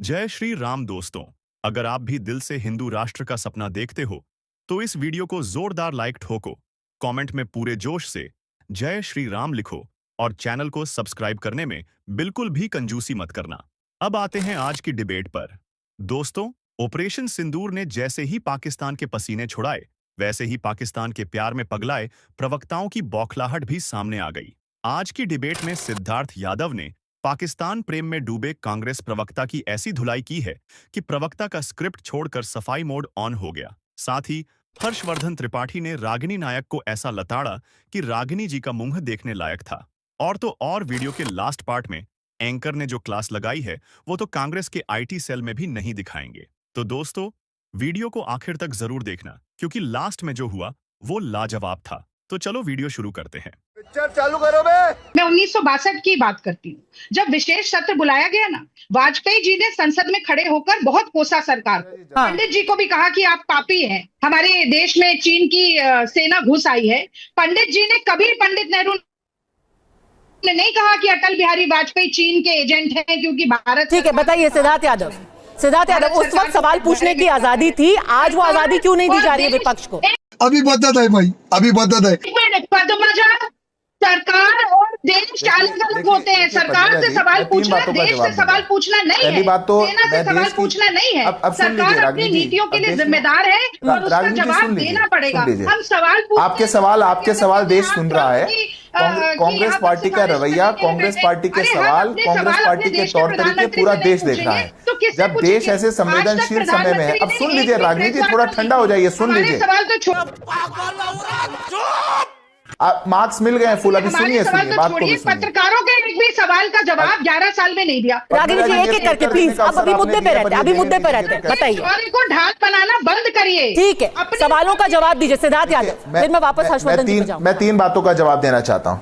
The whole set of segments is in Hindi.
जय श्री राम दोस्तों। अगर आप भी दिल से हिंदू राष्ट्र का सपना देखते हो तो इस वीडियो को जोरदार लाइक ठोको, कमेंट में पूरे जोश से जय श्री राम लिखो और चैनल को सब्सक्राइब करने में बिल्कुल भी कंजूसी मत करना। अब आते हैं आज की डिबेट पर। दोस्तों, ऑपरेशन सिंदूर ने जैसे ही पाकिस्तान के पसीने छुड़ाए, वैसे ही पाकिस्तान के प्यार में पगलाए प्रवक्ताओं की बौखलाहट भी सामने आ गई। आज की डिबेट में सिद्धार्थ यादव ने पाकिस्तान प्रेम में डूबे कांग्रेस प्रवक्ता की ऐसी धुलाई की है कि प्रवक्ता का स्क्रिप्ट छोड़कर सफाई मोड ऑन हो गया। साथ ही हर्षवर्धन त्रिपाठी ने रागिनी नायक को ऐसा लताड़ा कि रागिनी जी का मुंह देखने लायक था। और तो और वीडियो के लास्ट पार्ट में एंकर ने जो क्लास लगाई है वो तो कांग्रेस के आईटी सेल में भी नहीं दिखाएंगे। तो दोस्तों, वीडियो को आखिर तक जरूर देखना क्योंकि लास्ट में जो हुआ वो लाजवाब था। तो चलो वीडियो शुरू करते हैं। पिक्चर चालू करो बे। मैं 1962 की बात करती हूँ, जब विशेष सत्र बुलाया गया ना, वाजपेयी जी ने संसद में खड़े होकर बहुत कोसा सरकार को। पंडित जी को भी कहा कि आप पापी हैं, हमारे देश में चीन की सेना घुस आई है। पंडित जी ने कभी पंडित नेहरू ने नहीं कहा कि अटल बिहारी वाजपेयी चीन के एजेंट हैं क्योंकि भारत। ठीक है, बताइए सिद्धार्थ यादव, उस वक्त सवाल पूछने की आजादी थी, आज वो आजादी क्यों नहीं दी जा रही है विपक्ष को? अभी बदत है भाई, अभी बदत है। पद्मजा, सरकार और देश अलग अलग होते हैं। सरकार से सवाल पूछना, देश से सवाल पूछना नहीं है। पहली बात तो सेना से सवाल पूछना नहीं है। सरकार अपनी नीतियों के लिए जिम्मेदार है और उसका जवाब देना पड़ेगा। हम सवाल आपके सवाल देश सुन रहा है। कांग्रेस पार्टी का रवैया, कांग्रेस पार्टी के सवाल, कांग्रेस पार्टी के तौर तरीके पूरा देश देख रहा है। जब देश ऐसे संवेदनशील समय में है, अब सुन लीजिए राजनीति, थोड़ा ठंडा हो जाइए, सुन लीजिए। मार्क्स मिल गए हैं फुल, अभी सुनिए बात को भी सुनिए। पत्रकारों के एक भी सवाल का जवाब 11 साल में नहीं दिया। रागिनी जी एक-एक करके प्लीज, अब अभी मुद्दे पे रहते हैं, बताइए। को ढाल बनाना बंद करिए। ठीक है, सवालों का जवाब दीजिए सिद्धार्थ यादव, फिर मैं वापस हर्षवर्धन जी पे जाऊंगा। मैं तीन बातों का जवाब देना चाहता हूं।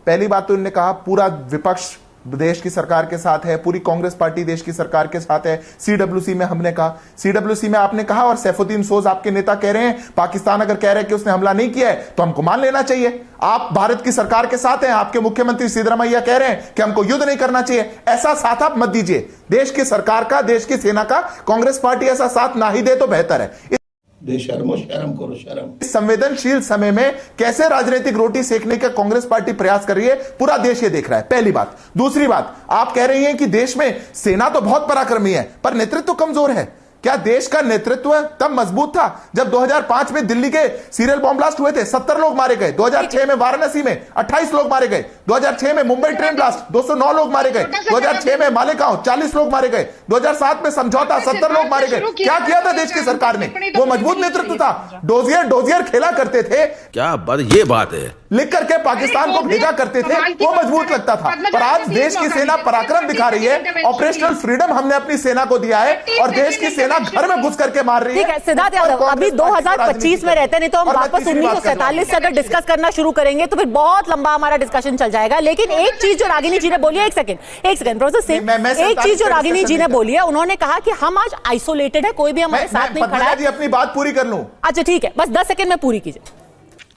पहली बात तो उन्होंने कहा पूरा विपक्ष देश की सरकार के साथ है, पूरी कांग्रेस पार्टी देश की सरकार के साथ है। सीडब्ल्यूसी में हमने कहा, सीडब्ल्यूसी में आपने कहा और सैफुद्दीन सोज आपके नेता कह रहे हैं, पाकिस्तान अगर कह रहे हैं कि उसने हमला नहीं किया है तो हमको मान लेना चाहिए। आप भारत की सरकार के साथ हैं, आपके मुख्यमंत्री सिद्धरामैया कह रहे हैं कि हमको युद्ध नहीं करना चाहिए। ऐसा साथ आप मत दीजिए। देश की सरकार का, देश की सेना का कांग्रेस पार्टी ऐसा साथ ना ही दे तो बेहतर है। शर्म करो शर्म। इस संवेदनशील समय में कैसे राजनीतिक रोटी सेकने का कांग्रेस पार्टी प्रयास कर रही है, पूरा देश ये देख रहा है। पहली बात। दूसरी बात, आप कह रही हैं कि देश में सेना तो बहुत पराक्रमी है पर नेतृत्व कमजोर है। क्या देश का नेतृत्व तब मजबूत था जब 2005 में दिल्ली के सीरियल बॉम्ब ब्लास्ट हुए थे, 70 लोग मारे गए। 2006 में वाराणसी में 28 लोग मारे गए। 2006 में मुंबई ट्रेन ब्लास्ट 209 लोग मारे गए। 2006 में मालेगांव 40 लोग मारे गए। 2007 में समझौता 70 लोग मारे गए। क्या किया था देश की सरकार ने? वो मजबूत नेतृत्व था। डोजियर खेला करते थे, क्या ये बात है, लिख करके पाकिस्तान को भेजा करते थे, वो मजबूत लगता था। पर आज देश की सेना पराक्रम दिखा रही है। ऑपरेशनल फ्रीडम हमने अपनी सेना को दिया है और देश की सेना घर में घुस करके मार रही है। ठीक है सिद्धार्थ यादव, अभी 2025 में रहते, नहीं तो हम वापस 1947 से अगर डिस्कस करना शुरू करेंगे तो फिर बहुत लंबा हमारा डिस्कशन चल जाएगा। लेकिन एक चीज जो रागिनी जी ने बोली है, एक सेकंड प्रोफेसर सिंह, एक चीज जो रागिनी जी ने बोली है, उन्होंने कहा कि हम आज आइसोलेटेड है, कोई भी हमारे साथ नहीं खड़ा है। अपनी बात पूरी कर लूं। अच्छा ठीक है, बस 10 सेकंड में पूरी कीजिए।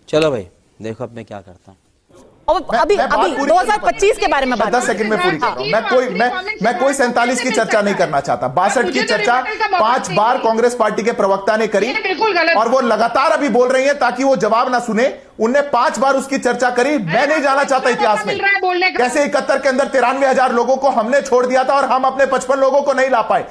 चलो भाई, देखो अब मैं क्या करता हूँ। अभी 2025 के बारे में बात 10 सेकंड में पूरी करता हूं। मैं कोई 47 की चर्चा नहीं करना चाहता। 62 की चर्चा 5 बार कांग्रेस पार्टी के प्रवक्ता ने करी और वो लगातार अभी बोल रही है ताकि वो जवाब ना सुने। उनने 5 बार उसकी चर्चा करी। मैं नहीं जाना चाहता इतिहास में कैसे 71 के अंदर 93,000 लोगों को हमने छोड़ दिया था और हम अपने 55 लोगों को नहीं ला पाए।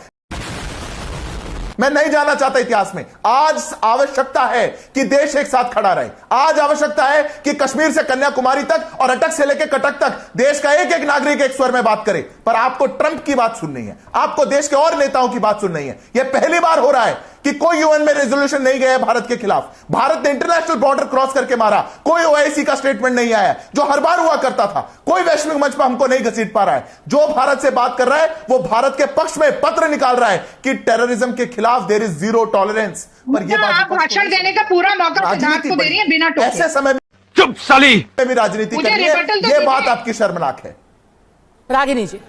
मैं नहीं जाना चाहता इतिहास में। आज आवश्यकता है कि देश एक साथ खड़ा रहे। आज आवश्यकता है कि कश्मीर से कन्याकुमारी तक और अटक से लेकर कटक तक देश का एक एक नागरिक एक स्वर में बात करे। पर आपको ट्रंप की बात सुननी है, आपको देश के और नेताओं की बात सुननी है। यह पहली बार हो रहा है कि कोई यूएन में रेजोल्यूशन नहीं गया भारत के खिलाफ। भारत ने इंटरनेशनल बॉर्डर क्रॉस करके मारा, कोई ओआईसी का स्टेटमेंट नहीं आया जो हर बार हुआ करता था। कोई वैश्विक मंच पर हमको नहीं घसीट पा रहा है। जो भारत से बात कर रहा है वो भारत के पक्ष में पत्र निकाल रहा है कि टेररिज्म के खिलाफ देयर इज जीरो टॉलरेंस। पर ये बात आप भाषण देने का पूरा मौका सिद्धार्थ को दे रही है बिना टोके। ऐसे समय में चुप साली भी राजनीति कर रही है, ये बात आपकी शर्मनाक है। रागिनी जी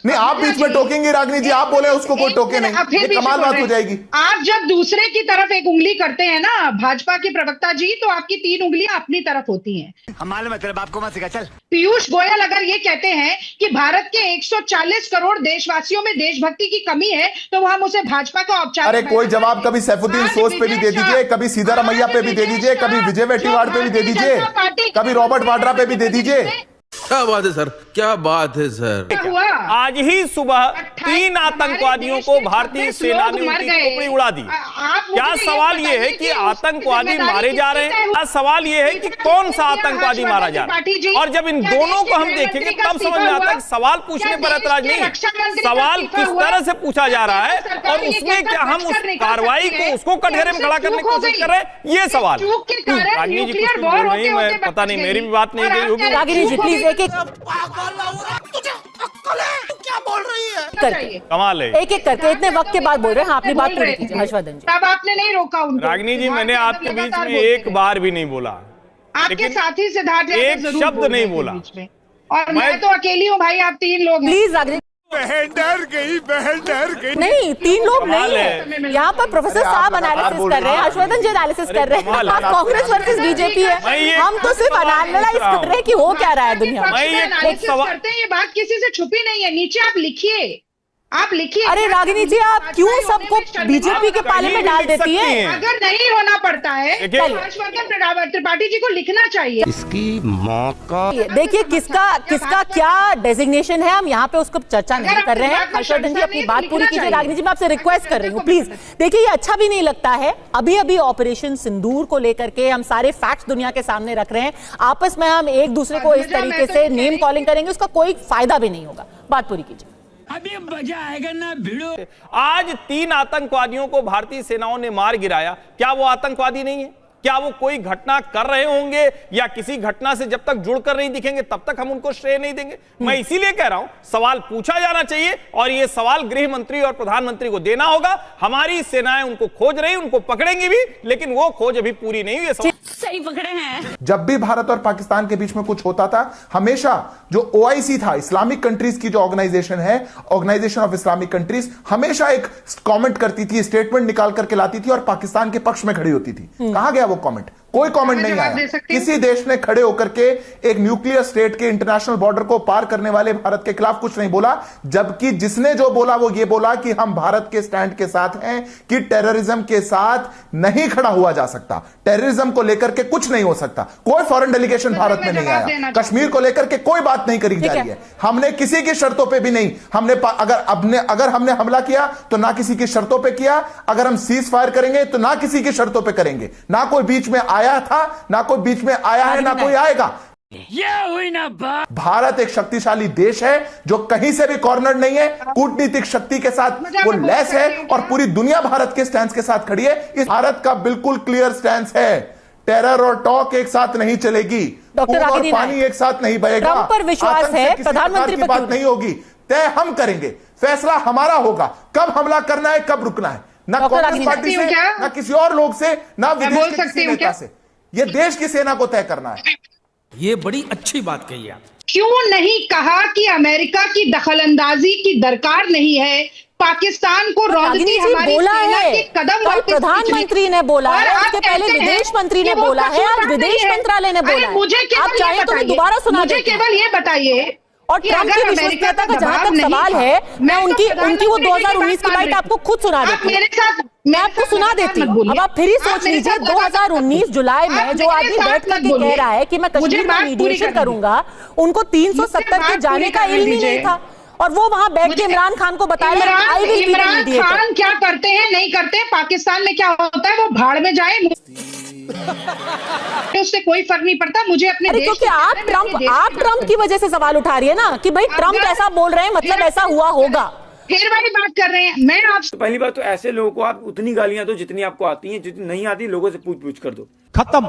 नहीं, आप बीच में टोकेंगे रागिनी जी, आप बोले उसको कोई टोके नहीं, ये कमाल बात हो जाएगी। आप जब दूसरे की तरफ एक उंगली करते हैं ना भाजपा के प्रवक्ता जी, तो आपकी 3 उंगलियां अपनी तरफ होती हैं। हमारे मतलब आपको मत सिखा चल। पीयूष गोयल अगर ये कहते हैं कि भारत के 140 करोड़ देशवासियों में देशभक्ति की कमी है, तो हम उसे भाजपा का औपचारिक। अरे कोई जवाब कभी सैफुद्दीन सोज पे भी दे दीजिए, कभी सीतारमैया पे भी दे दीजिए, कभी विजय वेटीवाड़ पे भी दे दीजिए, कभी रॉबर्ट वाड्रा पे भी दे दीजिए। क्या बात है सर, क्या बात है सर। आज ही सुबह 3 आतंकवादियों को भारतीय सेना ने उनकी खोपड़ी उड़ा दी। क्या सवाल ये है कि आतंकवादी मारे जा रहे हैं, क्या सवाल ये है कि कौन सा आतंकवादी मारा जा रहा है? और जब इन दोनों को हम देखेंगे तब समझ में आता है सवाल पूछने पर ऐतराज नहीं, सवाल किस तरह से पूछा जा रहा है और उसमें क्या हम उस कार्रवाई को उसको कटघरे में खड़ा करने की कोशिश कर रहे हैं, ये सवाल। रागिनी जी कुछ बोल रही, मैं पता नहीं मेरी भी बात नहीं गई होगी। रागिनी जी प्लीज एक क्या बोल रही है, कमाल है। एक एक करके इतने वक्त के बाद बोल रहे हैं। अपनी बात पूरी कीजिए हर्षवर्धन जी। तब आपने नहीं रोका उनको। रागिनी जी मैंने आपके बीच में एक बार भी नहीं बोला, आपके साथी सिद्धार्थ एक शब्द नहीं बोला, और मैं तो अकेली हूँ भाई, आप 3 लोग। प्लीज रागिनी, बहन डर गई। नहीं 3 लोग नहीं है यहाँ पर। प्रोफेसर साहब एनालिसिस कर रहे हैं, हर्षवर्धन जी एनालिसिस कर रहे हैं, आप कांग्रेस वर्सेस बीजेपी है, हम तो सिर्फ एनालाइज कर रहे हैं कि हो क्या रहा है दुनिया में। ये बात किसी से छुपी नहीं है, नीचे आप लिखिए, आप लिखिए। अरे रागिनी जी आप क्यों सबको बीजेपी के पाले में डाल देती है? अगर नहीं होना पड़ता है हर्षवर्धन त्रिपाठी जी को लिखना चाहिए। इसकी मौका देखिए किसका क्या डेजिग्नेशन है, हम यहाँ पे उसको चर्चा नहीं कर रहे हैं। हर्षवर्धन जी अपनी बात पूरी कीजिए। रागिनी जी मैं आपसे रिक्वेस्ट कर रही हूँ प्लीज। देखिए ये अच्छा भी नहीं लगता है, अभी अभी ऑपरेशन सिंदूर को लेकर के हम सारे फैक्ट्स दुनिया के सामने रख रहे हैं, आपस में हम एक दूसरे को इस तरीके से नेम कॉलिंग करेंगे, उसका कोई फायदा भी नहीं होगा। बात पूरी कीजिए। अभी मजा आएगा ना भिड़ो। आज 3 आतंकवादियों को भारतीय सेनाओं ने मार गिराया, क्या वो आतंकवादी नहीं है? क्या वो कोई घटना कर रहे होंगे या किसी घटना से जब तक जुड़कर नहीं दिखेंगे तब तक हम उनको श्रेय नहीं देंगे? मैं इसीलिए कह रहा हूं सवाल पूछा जाना चाहिए और यह सवाल गृह मंत्री और प्रधानमंत्री को देना होगा। हमारी सेनाएं उनको खोज रही, उनको पकड़ेंगी भी, लेकिन वो खोज अभी पूरी नहीं हुई। सही पकड़े हैं। जब भी भारत और पाकिस्तान के बीच में कुछ होता था, हमेशा जो OIC था, इस्लामिक कंट्रीज की जो ऑर्गेनाइजेशन है, ऑर्गेनाइजेशन ऑफ इस्लामिक कंट्रीज, हमेशा एक कमेंट करती थी, स्टेटमेंट निकाल करके लाती थी और पाकिस्तान के पक्ष में खड़ी होती थी। कहां गया वो कमेंट? कोई कमेंट नहीं आया। किसी देश ने खड़े होकर के एक न्यूक्लियर स्टेट के इंटरनेशनल बॉर्डर को पार करने वाले भारत के खिलाफ कुछ नहीं बोला, जबकि जिसने जो बोला वो ये बोला कि हम भारत के स्टैंड के साथ हैं, कि टेररिज्म के साथ नहीं खड़ा हुआ जा सकता, टेररिज्म को लेकर के कुछ नहीं हो सकता। कोई फॉरेन डेलीगेशन भारत में नहीं आया, कश्मीर को लेकर के कोई बात नहीं करी जा रही है। हमने किसी की शर्तों पर भी नहीं, हमने अगर हमने हमला किया तो ना किसी की शर्तों पर किया, अगर हम सीज फायर करेंगे तो ना किसी की शर्तों पर करेंगे, ना कोई बीच में आया था, ना कोई बीच में आया है, ना कोई आएगा। ये हुई ना बात। भारत एक शक्तिशाली देश है जो कहीं से भी कॉर्नर नहीं है, कूटनीतिक शक्ति के साथ वो लैस है और पूरी दुनिया भारत के स्टैंड के साथ खड़ी है। इस भारत का बिल्कुल क्लियर स्टैंड है, टेरर और टॉक एक साथ नहीं चलेगी, डॉक्टर और पानी एक साथ नहीं बहेगा। ट्रंप पर विश्वास है, प्रधानमंत्री की बात नहीं होगी, तय हम करेंगे, फैसला हमारा होगा, कब हमला करना है, कब रुकना है, ना कांग्रेस पार्टी से, ना किसी और लोग से, ना विदेश के किसी नेता से। ये देश की सेना को तय करना है। ये बड़ी अच्छी बात कही आप। क्यों नहीं कहा कि अमेरिका की दखलंदाजी की दरकार नहीं है, पाकिस्तान को रोकती हमारी सेना के कदम। प्रधानमंत्री ने बोला है, उसके पहले विदेश मंत्री ने बोला है, आज विदेश मंत्रालय ने बोला है। आप चाहे तो दोबारा सुना दे। केवल ये बताइए, और ट्रंप की विश्वसनीयता का जहां तक सवाल है, मैं उनकी वो 2019 की बात आपको खुद सुना देती हूँ, मैं आपको सुना देती हूँ। अब आप फिर ही सोच लीजिए, 2019 जुलाई में जो आदमी बैठ करके कह रहा है कि मैं कश्मीर में मीडिएशन करूंगा, उनको 370 के जाने का इल्म ही नहीं था, और वो वहां बैठ के इमरान खान को बताया इमरान खान क्या करते हैं नहीं करते, पाकिस्तान में क्या होता है वो भाड़ में जाए, उससे कोई फर्क नहीं पड़ता मुझे अपने देश। क्योंकि आप ट्रंप की वजह से सवाल उठा रही है ना कि भाई ट्रंप ऐसा बोल रहे हैं मतलब ऐसा हुआ होगा, फिर वही बात कर रहे हैं। मैं आपसे पहली बात तो ऐसे लोगों को आप उतनी गालियां दो जितनी आपको आती हैं, जितनी नहीं आती लोगों से पूछ कर दो, खत्म।